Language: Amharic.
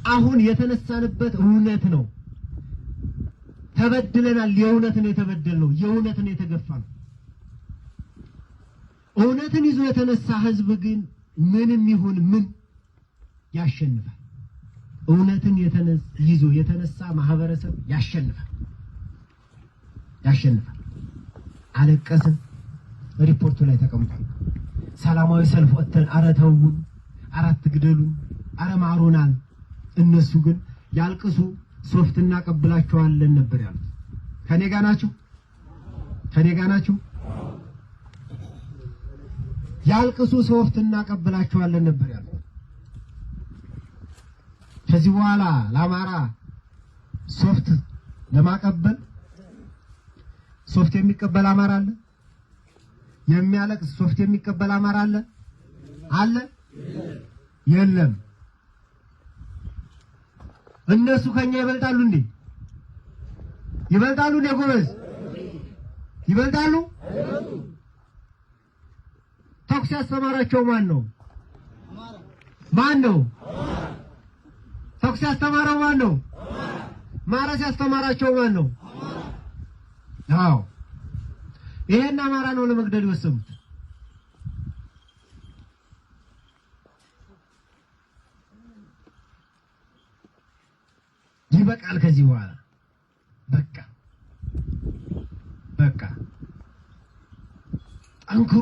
አሁን የተነሳንበት እውነት ነው። ተበድለናል። የእውነት ነው የተበደልነው። የእውነት ነው የተገፋነው። እውነትን ይዞ የተነሳ ህዝብ ግን ምንም ይሁን ምን ያሸንፋል። እውነትን ይዞ የተነሳ ማህበረሰብ ያሸንፋል። አለቀስን፣ ሪፖርቱ ላይ ተቀምጧል። ሰላማዊ ሰልፍ ወጥተን አረ ተውን፣ አራት ግደሉን፣ አረ ማሩናል። እነሱ ግን ያልቅሱ ሶፍት እናቀብላቸዋለን ነበር ያሉት። ከኔ ጋር ናችሁ? ያልቅሱ ሶፍት እናቀብላቸዋለን ነበር ያሉት። ከዚህ በኋላ ለአማራ ሶፍት ለማቀበል ሶፍት የሚቀበል አማራ አለ? የሚያለቅስ ሶፍት የሚቀበል አማራ አለ? የለም። እነሱ ከኛ ይበልጣሉ እንዴ? ጎበዝ ይበልጣሉ? ተኩስ ያስተማራቸው ማን ነው? ተኩስ ያስተማረው ማን ነው? ማረስ ያስተማራቸው ማን ነው? አዎ ይሄን አማራ ነው ለመግደል የወሰኑት። ይበቃል። ከዚህ በኋላ በቃ ጠንክሩ።